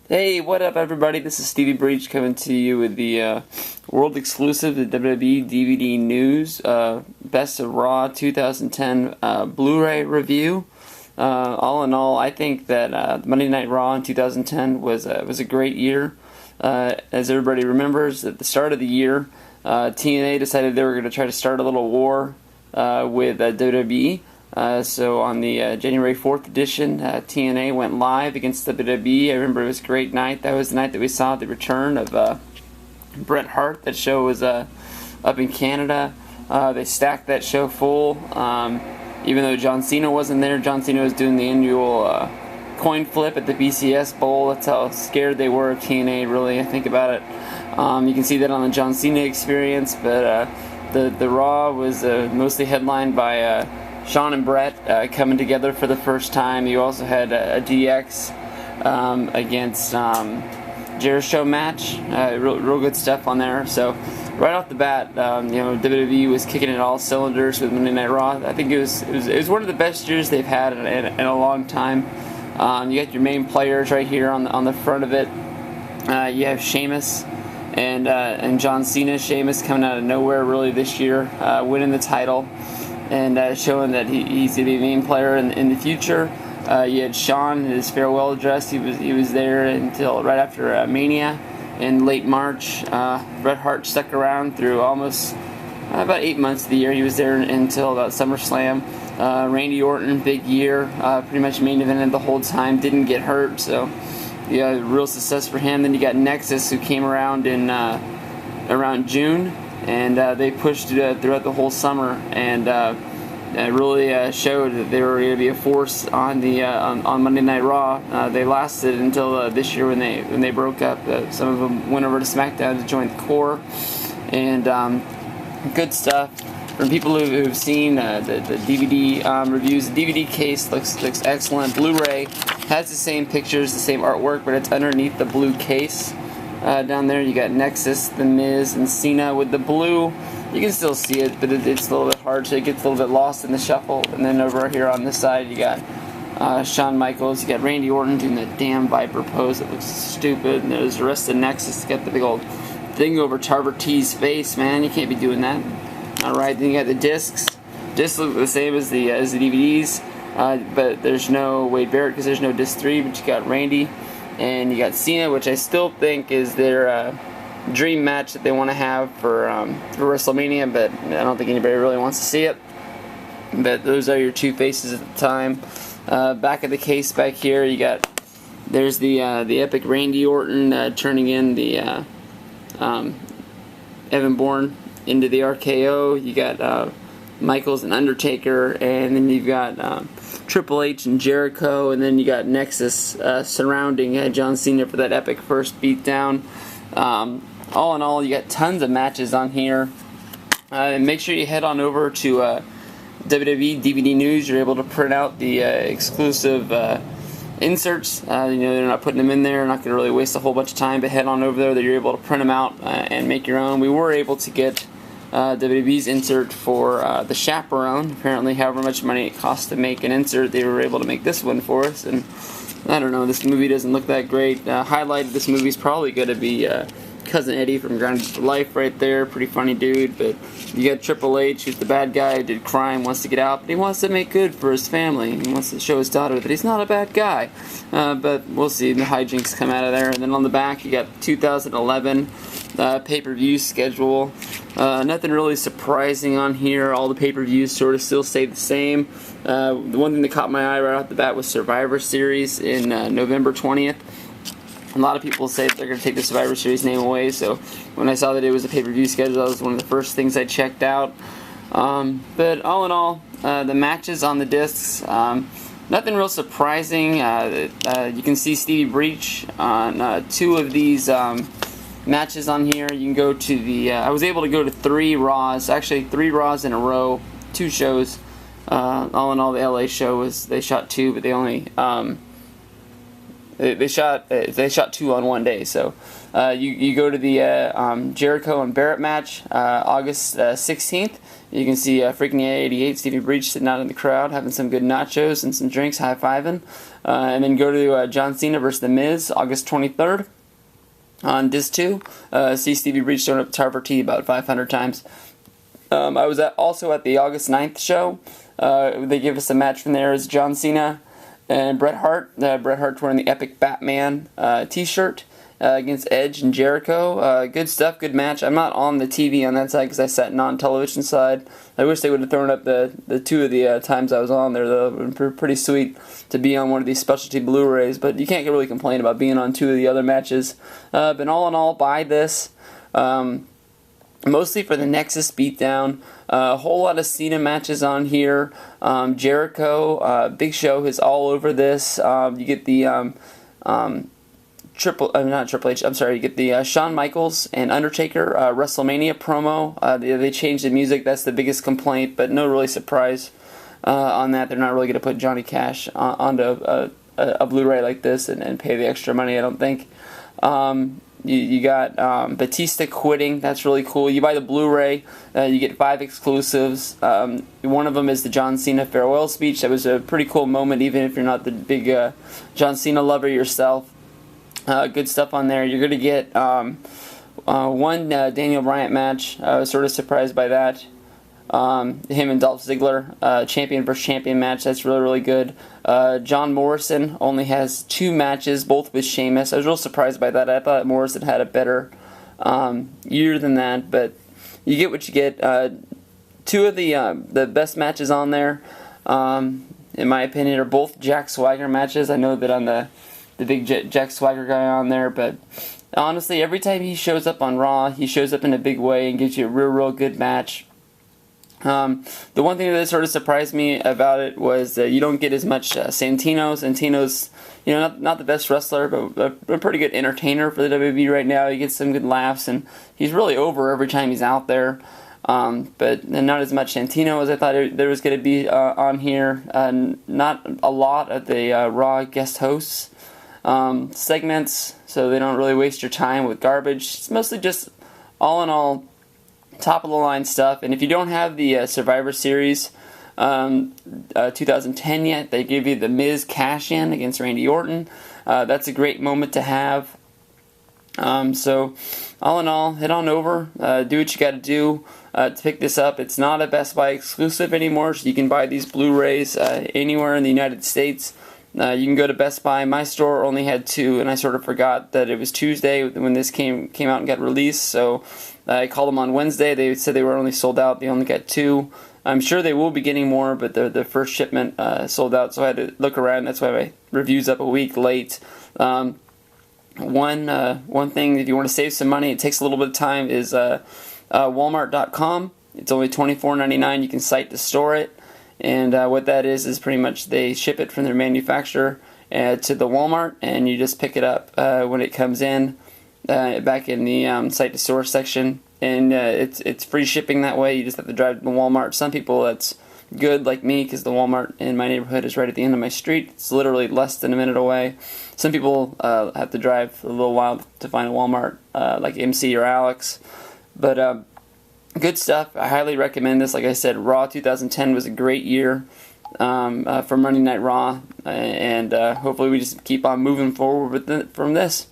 Hey, what up, everybody? This is Stevie Breach coming to you with the world exclusive, the WWE DVD News Best of Raw 2010 Blu-ray review. All in all, I think that Monday Night Raw in 2010 was a great year. As everybody remembers, at the start of the year, TNA decided they were going to try to start a little war with WWE. So on the January 4th edition, TNA went live against WWE. I remember it was a great night. That was the night that we saw the return of Bret Hart. That show was up in Canada. They stacked that show full. Even though John Cena wasn't there, John Cena was doing the annual coin flip at the BCS Bowl. That's how scared they were of TNA, really, I think about it. You can see that on the John Cena experience, but the Raw was mostly headlined by Shawn and Bret coming together for the first time. You also had a DX against Jericho match. Real good stuff on there. So right off the bat, WWE was kicking it all cylinders with Monday Night Raw. I think it was one of the best years they've had in a long time. You got your main players right here on the front of it. You have Sheamus and John Cena. Sheamus coming out of nowhere really this year, winning the title. And showing that he's going to be a main player in the future. You had Shawn, his farewell address. He was there until right after Mania in late March. Bret Hart stuck around through almost about 8 months of the year. He was there until about SummerSlam. Randy Orton, big year, pretty much main evented the whole time. Didn't get hurt, so yeah, real success for him. Then you got Nexus, who came around in around June. And they pushed it throughout the whole summer, and really showed that they were going to be a force on the on Monday Night Raw. They lasted until this year when they broke up. Some of them went over to SmackDown to join the core, and good stuff from people who've seen the DVD reviews. The DVD case looks excellent. Blu-ray has the same pictures, the same artwork, but it's underneath the blue case. Down there you got Nexus, The Miz, and Cena with the blue. You can still see it, but it's a little bit hard, so it gets a little bit lost in the shuffle. And then over here on this side you got Shawn Michaels, you got Randy Orton doing the damn Viper pose that looks stupid, and there's the rest of Nexus. You got the big old thing over Tarver T's face, man. You can't be doing that. Alright, then you got the discs. Discs look the same as the DVDs, but there's no Wade Barrett because there's no disc 3, but you got Randy. And you got Cena, which I still think is their dream match that they want to have for WrestleMania, but I don't think anybody really wants to see it. But those are your two faces at the time. Back of the case back here, there's the epic Randy Orton turning in the Evan Bourne into the RKO. You got Michaels and Undertaker, and then you've got Triple H and Jericho, and then you got Nexus surrounding John Cena for that epic first beatdown. All in all, you got tons of matches on here. And make sure you head on over to WWE DVD News. You're able to print out the exclusive inserts. They're not putting them in there. Not going to really waste a whole bunch of time, but head on over there that you're able to print them out and make your own. We were able to get WWE's insert for the Chaperone. Apparently, however much money it costs to make an insert, they were able to make this one for us. And I don't know, this movie doesn't look that great. Highlight of this movie is probably going to be Cousin Eddie from Grounded for Life right there. Pretty funny dude. But you got Triple H, who's the bad guy, did crime, wants to get out, but he wants to make good for his family. He wants to show his daughter that he's not a bad guy. But we'll see. The hijinks come out of there. And then on the back, you got 2011 pay-per-view schedule. Nothing really surprising on here. All the pay-per-views sort of still stay the same. The one thing that caught my eye right off the bat was Survivor Series in November 20th. A lot of people say that they're going to take the Survivor Series name away, so when I saw that it was a pay-per-view schedule, that was one of the first things I checked out. But all in all, the matches on the discs, nothing real surprising. You can see Stevie Breach on two of these matches on here. You can go to the I was able to go to 3 Raws, actually 3 Raws in a row, 2 shows. All in all, the LA show they shot 2, but they only They shot 2 on one day. So you go to the Jericho and Barrett match, August 16th. You can see freaking 88 Stevie Breach sitting out in the crowd having some good nachos and some drinks, high-fiving. And then go to John Cena versus The Miz, August 23rd. On Disc 2, see Stevie Breach showing up at Tarver T about 500 times. I was also at the August 9th show. They give us a match from there as John Cena and Bret Hart. Bret Hart wearing the Epic Batman t-shirt against Edge and Jericho. Good stuff, good match. I'm not on the TV on that side because I sat non-television side. I wish they would have thrown up the 2 of the times I was on there, though. It would have been pretty sweet to be on one of these specialty Blu-rays, but you can't really complain about being on 2 of the other matches. But all in all, buy this. Mostly for the Nexus beatdown. A whole lot of Cena matches on here. Jericho, Big Show is all over this. You get the not Triple H. I'm sorry. You get the Shawn Michaels and Undertaker WrestleMania promo. They changed the music. That's the biggest complaint, but no really surprise on that. They're not really going to put Johnny Cash onto a Blu-ray like this and pay the extra money, I don't think. You got Batista quitting. That's really cool. You buy the Blu-ray, you get 5 exclusives. One of them is the John Cena farewell speech. That was a pretty cool moment, even if you're not the big John Cena lover yourself. Good stuff on there. You're going to get one Daniel Bryan match. I was sort of surprised by that. Him and Dolph Ziggler, champion versus champion match. That's really, really good. John Morrison only has 2 matches, both with Sheamus. I was real surprised by that. I thought Morrison had a better year than that, but you get what you get. 2 of the best matches on there, in my opinion, are both Jack Swagger matches. I know that I'm the big Jack Swagger guy on there, but honestly, every time he shows up on Raw, he shows up in a big way and gives you a real, real good match. The one thing that sort of surprised me about it was that you don't get as much Santino. Santino's, not the best wrestler, but a pretty good entertainer for the WWE right now. He gets some good laughs, and he's really over every time he's out there. But not as much Santino as I thought there was going to be on here. Not a lot of the Raw guest hosts segments, so they don't really waste your time with garbage. It's mostly just, all in all, top of the line stuff. And if you don't have the Survivor Series 2010 yet, they give you the Miz cash-in against Randy Orton. That's a great moment to have. So all in all, head on over, do what you got to do to pick this up. It's not a Best Buy exclusive anymore, so you can buy these Blu-rays anywhere in the United States. You can go to Best Buy. My store only had 2, and I sort of forgot that it was Tuesday when this came out and got released, so I called them on Wednesday. They said they were only sold out. They only got 2. I'm sure they will be getting more, but the first shipment sold out, so I had to look around. That's why my review's up a week late. One thing, if you want to save some money, it takes a little bit of time, is Walmart.com. It's only $24.99. You can site to store it. And what that is pretty much they ship it from their manufacturer to the Walmart, and you just pick it up when it comes in back in the site to store section. And it's free shipping that way. You just have to drive to the Walmart. Some people that's good, like me, because the Walmart in my neighborhood is right at the end of my street. It's literally less than a minute away. Some people have to drive a little while to find a Walmart, like MC or Alex. But good stuff. I highly recommend this. Like I said, Raw 2010 was a great year for Monday Night Raw, and hopefully we just keep on moving forward from this.